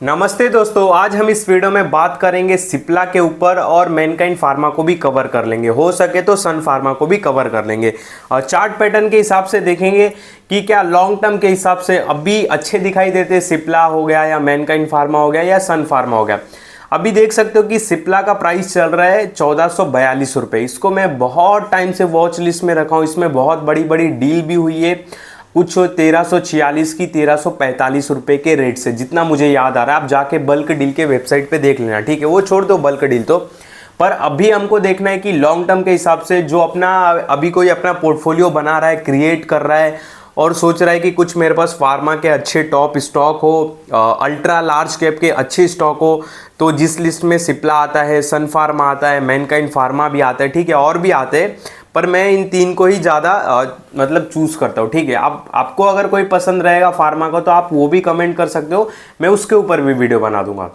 नमस्ते दोस्तों, आज हम इस वीडियो में बात करेंगे सिप्ला के ऊपर और मैनकाइंड फार्मा को भी कवर कर लेंगे। हो सके तो सन फार्मा को भी कवर कर लेंगे और चार्ट पैटर्न के हिसाब से देखेंगे कि क्या लॉन्ग टर्म के हिसाब से अभी अच्छे दिखाई देते, सिप्ला हो गया या मैनकाइंड फार्मा हो गया या सन फार्मा हो गया। अभी देख सकते हो कि सिप्ला का प्राइस चल रहा है 1442 रुपये। इसको मैं बहुत टाइम से वॉच लिस्ट में रखा हूँ। इसमें बहुत बड़ी बड़ी डील भी हुई है, कुछ 1346 की 1345 रुपए के रेट से, जितना मुझे याद आ रहा है। आप जाके बल्क डील के वेबसाइट पे देख लेना, ठीक है। वो छोड़ दो बल्क डील तो, पर अभी हमको देखना है कि लॉन्ग टर्म के हिसाब से जो अपना अभी कोई अपना पोर्टफोलियो बना रहा है, क्रिएट कर रहा है और सोच रहा है कि कुछ मेरे पास फार्मा के अच्छे टॉप स्टॉक हो, अल्ट्रा लार्ज कैप के अच्छे स्टॉक हो, तो जिस लिस्ट में सिप्ला आता है, सन फार्मा आता है, मैनकाइंड फार्मा भी आता है, ठीक है, और भी आते हैं, पर मैं इन तीन को ही ज़्यादा मतलब चूज़ करता हूँ, ठीक है। आपको अगर कोई पसंद रहेगा फार्मा का तो आप वो भी कमेंट कर सकते हो, मैं उसके ऊपर भी वीडियो बना दूंगा।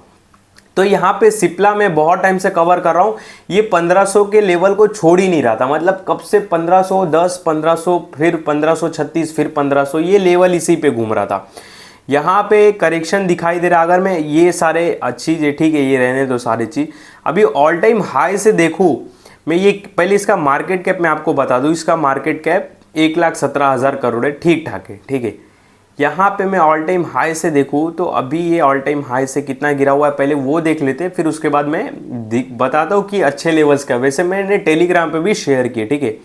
तो यहाँ पे सिप्ला में बहुत टाइम से कवर कर रहा हूँ। ये 1500 के लेवल को छोड़ ही नहीं रहा था, मतलब कब से 1510, 1500, फिर 1536, फिर 1500, ये लेवल इसी पे घूम रहा था। यहाँ पे करेक्शन दिखाई दे रहा है। अगर मैं ये सारे अच्छी चीज़, ठीक है, ये रहने दो सारी चीज़। अभी ऑल टाइम हाई से देखूँ मैं, ये पहले इसका मार्केट कैप मैं आपको बता दूं। इसका मार्केट कैप 1,17,000 करोड़ है, ठीक ठाक है, ठीक है। यहाँ पे मैं ऑल टाइम हाई से देखूं तो अभी ये ऑल टाइम हाई से कितना गिरा हुआ है, पहले वो देख लेते हैं, फिर उसके बाद मैं बताता हूँ कि अच्छे लेवल्स का। वैसे मैंने टेलीग्राम पे भी शेयर किए, ठीक है।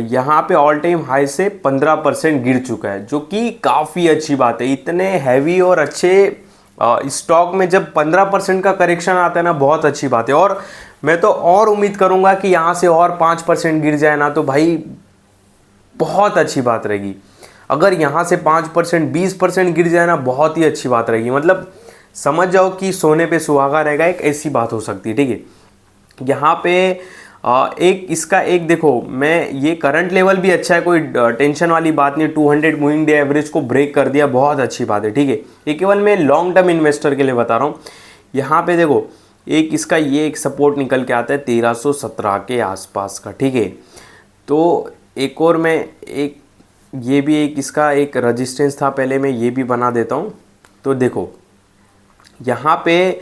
यहाँ पे ऑल टाइम हाई से 15% गिर चुका है, जो कि काफ़ी अच्छी बात है। इतने हैवी और अच्छे स्टॉक में जब 15% का करेक्शन आता है ना, बहुत अच्छी बात है। और मैं तो और उम्मीद करूंगा कि यहाँ से और 5% गिर जाए ना, तो भाई बहुत अच्छी बात रहेगी। अगर यहाँ से 5%, 20% गिर जाए ना, बहुत ही अच्छी बात रहेगी। मतलब समझ जाओ कि सोने पे सुहागा रहेगा, एक ऐसी बात हो सकती है, ठीक है। यहाँ पे एक इसका एक देखो, मैं ये करंट लेवल भी अच्छा है, कोई टेंशन वाली बात नहीं। 200 मूविंग डे एवरेज को ब्रेक कर दिया, बहुत अच्छी बात है, ठीक है। ये केवल मैं लॉन्ग टर्म इन्वेस्टर के लिए बता रहा हूँ। यहाँ पे देखो, एक इसका ये एक सपोर्ट निकल के आता है 1317 के आसपास का, ठीक है। तो एक और मैं एक ये भी एक इसका एक रेजिस्टेंस था, पहले मैं ये भी बना देता हूँ। तो देखो यहाँ पे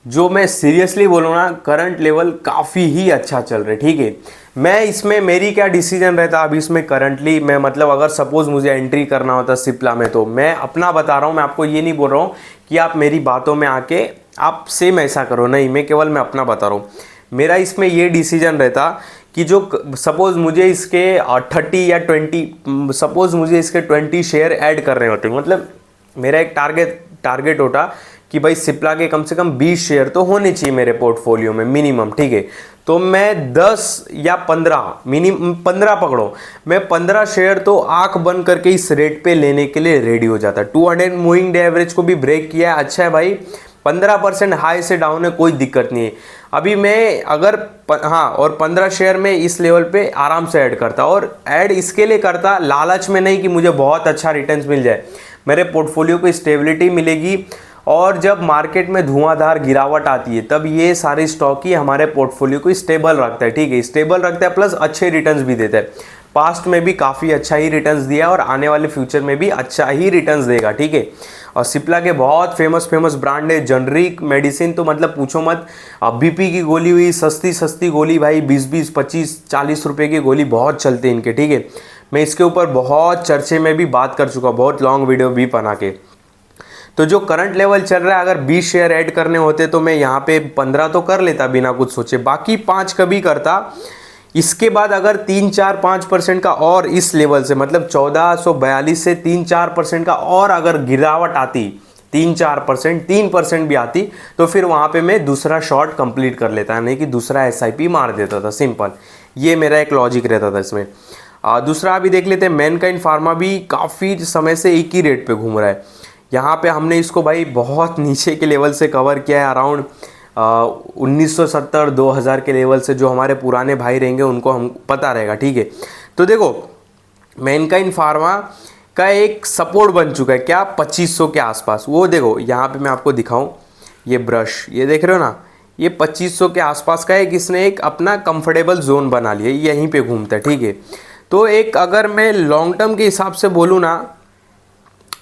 जो मैं सीरियसली बोलूँ ना, करंट लेवल काफ़ी ही अच्छा चल रहा है, ठीक है। मैं इसमें मेरी क्या डिसीजन रहता अभी इसमें करंटली, मैं मतलब अगर सपोज़ मुझे एंट्री करना होता सिप्ला में, तो मैं अपना बता रहा हूँ, मैं आपको ये नहीं बोल रहा हूँ कि आप मेरी बातों में आके आप सेम ऐसा करो, नहीं, मैं केवल मैं अपना बता रहा हूँ। मेरा इसमें ये डिसीजन रहता कि जो सपोज़ मुझे इसके 30 या 20, सपोज़ मुझे इसके 20 शेयर ऐड करने होते, मतलब मेरा एक टारगेट होता कि भाई सिप्ला के कम से कम 20 शेयर तो होने चाहिए मेरे पोर्टफोलियो में मिनिमम, ठीक है। तो मैं 10 या 15, मिनिमम 15 पकड़ो, मैं 15 शेयर तो आंख बंद करके इस रेट पे लेने के लिए रेडी हो जाता। 200 मूविंग डे एवरेज को भी ब्रेक किया, अच्छा है भाई। 15% हाई से डाउन है, कोई दिक्कत नहीं है। अभी मैं अगर हाँ, और 15 शेयर में इस लेवल पे आराम से ऐड करता, और ऐड इसके लिए करता लालच में नहीं कि मुझे बहुत अच्छा रिटर्न्स मिल जाए, मेरे पोर्टफोलियो को स्टेबिलिटी मिलेगी। और जब मार्केट में धुआंधार गिरावट आती है, तब ये सारे स्टॉक ही हमारे पोर्टफोलियो को स्टेबल रखता है, ठीक है, स्टेबल रखता है, प्लस अच्छे रिटर्न्स भी देता है। पास्ट में भी काफ़ी अच्छा ही रिटर्न्स दिया और आने वाले फ्यूचर में भी अच्छा ही रिटर्न्स देगा, ठीक है। और सिप्ला के बहुत फेमस ब्रांड है। जनरिक मेडिसिन तो मतलब पूछो मत, बीपी की गोली हुई, सस्ती गोली भाई, 20, 25, 40 रुपये की गोली बहुत चलते हैं इनके, ठीक है। मैं इसके ऊपर बहुत चर्चे में भी बात कर चुका, बहुत लॉन्ग वीडियो भी बना के। तो जो करंट लेवल चल रहा है, अगर 20 शेयर ऐड करने होते तो मैं यहाँ पे 15 तो कर लेता बिना कुछ सोचे, बाकी 5 कभी करता। इसके बाद अगर 3-4-5% का और इस लेवल से, मतलब 1442 से 3-4% का और अगर गिरावट आती, 3-4%, 3% भी आती, तो फिर वहाँ पे मैं दूसरा शॉर्ट कंप्लीट कर लेता, नहीं कि दूसरा एसआईपी मार देता था, सिंपल। ये मेरा एक लॉजिक रहता था इसमें। दूसरा अभी देख लेते हैं, मैनकाइंड फार्मा भी काफ़ी समय से एक ही रेट पे घूम रहा है। यहाँ पे हमने इसको भाई बहुत नीचे के लेवल से कवर किया है, अराउंड 1970-2000 के लेवल से। जो हमारे पुराने भाई रहेंगे उनको हम पता रहेगा, ठीक है। तो देखो मैनकाइंड फार्मा का एक सपोर्ट बन चुका है, क्या, 2500 के आसपास। वो देखो यहाँ पे मैं आपको दिखाऊं, ये ब्रश, ये देख रहे हो ना, ये 2500 के आसपास का एक इसने एक अपना कंफर्टेबल जोन बना लिया, यहीं पे घूमता है, ठीक है। तो एक अगर मैं लॉन्ग टर्म के हिसाब से बोलूँ ना,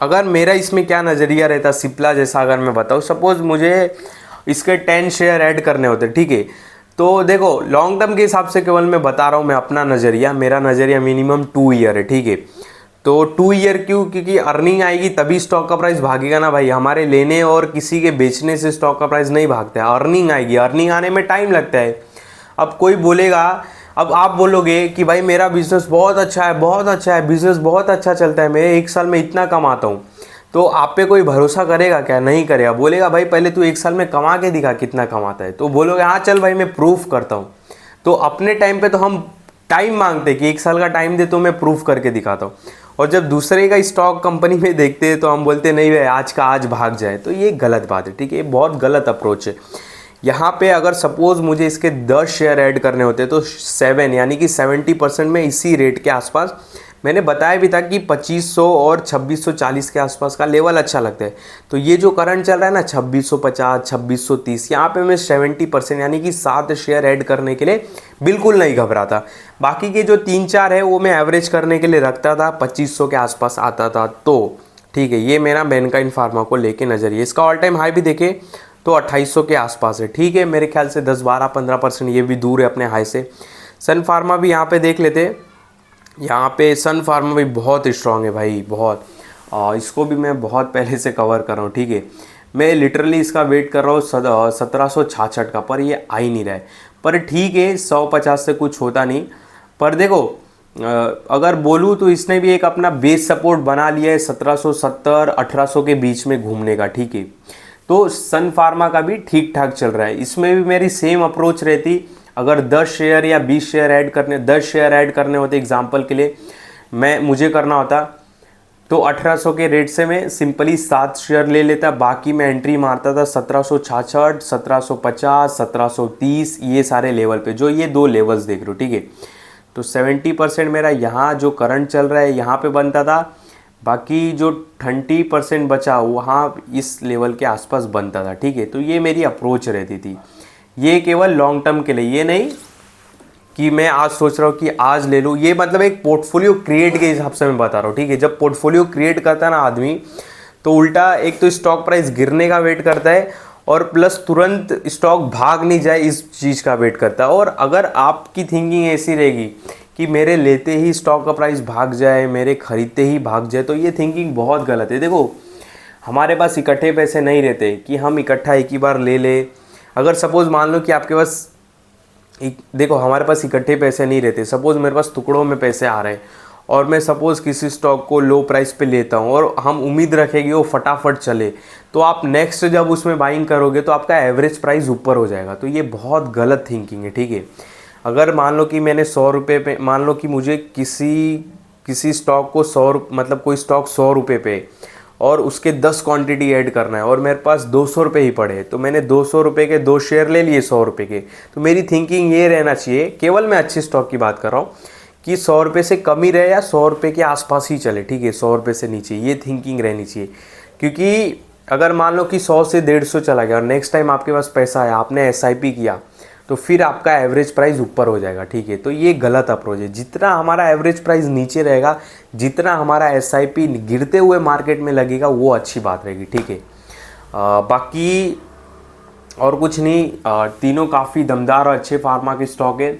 अगर मेरा इसमें क्या नज़रिया रहता सिप्ला जैसा, अगर मैं बताऊँ, सपोज़ मुझे इसके 10 शेयर ऐड करने होते, ठीक है, तो देखो लॉन्ग टर्म के हिसाब से केवल मैं बता रहा हूँ, मैं अपना नज़रिया, मेरा नज़रिया मिनिमम 2 ईयर है, ठीक है। तो 2 ईयर क्यों? क्योंकि अर्निंग आएगी तभी स्टॉक का प्राइस भागेगा ना भाई। हमारे लेने और किसी के बेचने से स्टॉक का प्राइस नहीं भागता है, अर्निंग आएगी, अर्निंग आने में टाइम लगता है। अब कोई बोलेगा, अब आप बोलोगे कि भाई मेरा बिजनेस बहुत अच्छा है, बहुत अच्छा है, बिजनेस बहुत अच्छा चलता है, मैं 1 साल में इतना कमाता हूँ, तो आप पे कोई भरोसा करेगा क्या? नहीं करेगा। बोलेगा भाई पहले तू 1 साल में कमा के दिखा कितना कमाता है, तो बोलोगे हाँ चल भाई मैं प्रूफ करता हूँ। तो अपने टाइम पे तो हम टाइम मांगते कि 1 साल का टाइम दे तो मैं प्रूफ करके दिखाता हूँ, और जब दूसरे का स्टॉक कंपनी में देखते हैं तो हम बोलते नहीं भाई आज का आज भाग जाए। तो ये गलत बात है, ठीक है, ये बहुत गलत अप्रोच है। यहाँ पे अगर सपोज़ मुझे इसके 10 शेयर ऐड करने होते तो 7 यानी कि 70% में इसी रेट के आसपास, मैंने बताया भी था कि 2500 और 2640 के आसपास का लेवल अच्छा लगता है। तो ये जो करंट चल रहा है ना 2650 2630, यहाँ पे मैं 70% यानी कि 7 शेयर ऐड करने के लिए बिल्कुल नहीं घबराता। बाकी के जो 3-4 है वो मैं एवरेज करने के लिए रखता था, 2500 के आसपास आता था। तो ठीक है, ये मेरा मैनकाइंड फार्मा को लेके नज़रिए। इसका ऑल टाइम हाई भी देखे तो 2800 के आसपास है, ठीक है, मेरे ख्याल से 10-12-15% ये भी दूर है अपने हाई से। सन फार्मा भी यहाँ पे देख लेते, यहाँ पे सन फार्मा भी बहुत स्ट्रांग है भाई, बहुत। इसको भी मैं बहुत पहले से कवर कर रहा हूँ, ठीक है, मैं लिटरली इसका वेट कर रहा हूँ 1766 का, पर ये आ ही नहीं रहा है। पर ठीक है 150 से कुछ होता नहीं। पर देखो अगर बोलूँ तो इसने भी एक अपना बेस सपोर्ट बना लिया है 1770-1800 के बीच में घूमने का, ठीक है। तो सन फार्मा का भी ठीक ठाक चल रहा है, इसमें भी मेरी सेम अप्रोच रहती। अगर 10 शेयर या 20 शेयर ऐड करने, 10 शेयर ऐड करने होते एग्जांपल के लिए, मुझे करना होता तो 1800 के रेट से मैं सिंपली 7 शेयर ले लेता, बाकी मैं एंट्री मारता था 1766, 1750, 1730, ये सारे लेवल पे, जो ये 2 लेवल्स देख रहे हो, ठीक है। तो 70% मेरा यहाँ जो करंट चल रहा है यहाँ पे बनता था, बाकी जो 20% बचा वहाँ इस लेवल के आसपास बनता था, ठीक है। तो ये मेरी अप्रोच रहती थी, ये केवल लॉन्ग टर्म के लिए, ये नहीं कि मैं आज सोच रहा हूँ कि आज ले लूँ। ये मतलब एक पोर्टफोलियो क्रिएट के हिसाब से मैं बता रहा हूँ, ठीक है। जब पोर्टफोलियो क्रिएट करता है ना आदमी, तो उल्टा एक तो स्टॉक प्राइस गिरने का वेट करता है, और प्लस तुरंत स्टॉक भाग नहीं जाए इस चीज़ का वेट करता है। और अगर आपकी थिंकिंग ऐसी रहेगी कि मेरे लेते ही स्टॉक का प्राइस भाग जाए, मेरे खरीदते ही भाग जाए, तो ये थिंकिंग बहुत गलत है। देखो हमारे पास इकट्ठे पैसे नहीं रहते कि हम इकट्ठा एक ही बार ले ले। अगर सपोज़ मान लो कि आपके पास देखो हमारे पास इकट्ठे पैसे नहीं रहते, सपोज़ मेरे पास टुकड़ों में पैसे आ रहे हैं, और मैं सपोज़ किसी स्टॉक को लो प्राइस पे लेता हूँ, और हम उम्मीद रखेंगे वो फटाफट चले, तो आप नेक्स्ट जब उसमें बाइंग करोगे तो आपका एवरेज प्राइस ऊपर हो जाएगा। तो ये बहुत गलत थिंकिंग है, ठीक है। अगर मान लो कि मैंने 100 रुपये पे, मान लो कि मुझे किसी स्टॉक को 100 मतलब कोई स्टॉक 100 रुपये पे, और उसके 10 क्वांटिटी ऐड करना है, और मेरे पास 200 रुपये ही पड़े, तो मैंने 200 रुपये के 2 शेयर ले लिए 100 रुपये के। तो मेरी थिंकिंग ये रहना चाहिए, केवल मैं अच्छे स्टॉक की बात कर रहा हूँ, कि 100 रुपये से कम ही रहे या 100 रुपये के आसपास ही चले, ठीक है, 100 रुपये से नीचे, ये थिंकिंग रहनी चाहिए। क्योंकि अगर मान लो कि 100 से 150 चला गया और नेक्स्ट टाइम आपके पास पैसा आया, आपने SIP किया, तो फिर आपका एवरेज प्राइस ऊपर हो जाएगा, ठीक है। तो ये गलत अप्रोच है। जितना हमारा एवरेज प्राइस नीचे रहेगा, जितना हमारा SIP गिरते हुए मार्केट में लगेगा, वो अच्छी बात रहेगी, ठीक है। बाकी और कुछ नहीं, तीनों काफ़ी दमदार और अच्छे फार्मा के स्टॉक है।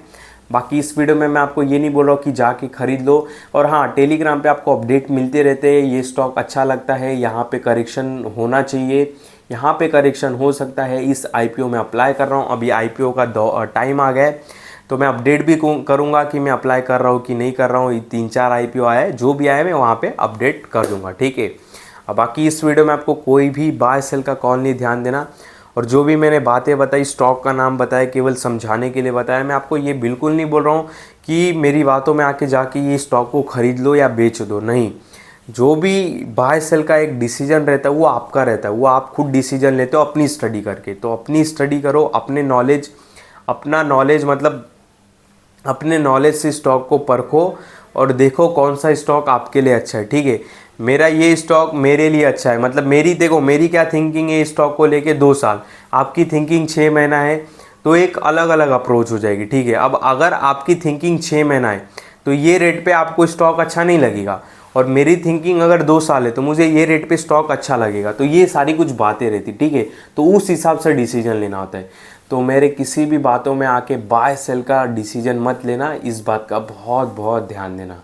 बाकी इस वीडियो में मैं आपको ये नहीं बोल रहा हूँ कि जाके खरीद लो, और हाँ टेलीग्राम पे आपको अपडेट मिलते रहते हैं, ये स्टॉक अच्छा लगता है, यहाँ पे करेक्शन होना चाहिए, यहाँ पे करेक्शन हो सकता है, इस IPO में अप्लाई कर रहा हूँ। अभी IPO का टाइम आ गया है, तो मैं अपडेट भी करूँगा कि मैं अप्लाई कर रहा हूँ कि नहीं कर रहा हूँ। 3-4 IPO आया है, जो भी आया मैं वहाँ पे अपडेट कर दूँगा, ठीक है। बाकी इस वीडियो में आपको कोई भी बाय सेल का कॉल नहीं, ध्यान देना। और जो भी मैंने बातें बताई, स्टॉक का नाम बताया, केवल समझाने के लिए बताया। मैं आपको ये बिल्कुल नहीं बोल रहा हूँ कि मेरी बातों में आके जाके ये स्टॉक को ख़रीद लो या बेच दो, नहीं। जो भी बाय सेल का एक डिसीजन रहता है वो आपका रहता है, वो आप खुद डिसीजन लेते हो अपनी स्टडी करके। तो अपनी स्टडी करो, अपना नॉलेज मतलब अपने नॉलेज से स्टॉक को परखो और देखो कौन सा स्टॉक आपके लिए अच्छा है, ठीक है। मेरा ये स्टॉक मेरे लिए अच्छा है, मतलब मेरी क्या थिंकिंग है स्टॉक को लेके 2 साल, आपकी थिंकिंग 6 महीना है, तो एक अलग अलग अप्रोच हो जाएगी, ठीक है। अब अगर आपकी थिंकिंग 6 महीना है तो ये रेट पे आपको स्टॉक अच्छा नहीं लगेगा, और मेरी थिंकिंग अगर 2 साल है तो मुझे ये रेट पे स्टॉक अच्छा लगेगा, तो ये सारी कुछ बातें रहती, ठीक है। तो उस हिसाब से डिसीजन लेना होता है। तो मेरे किसी भी बातों में आके बाय सेल का डिसीजन मत लेना, इस बात का बहुत बहुत ध्यान देना।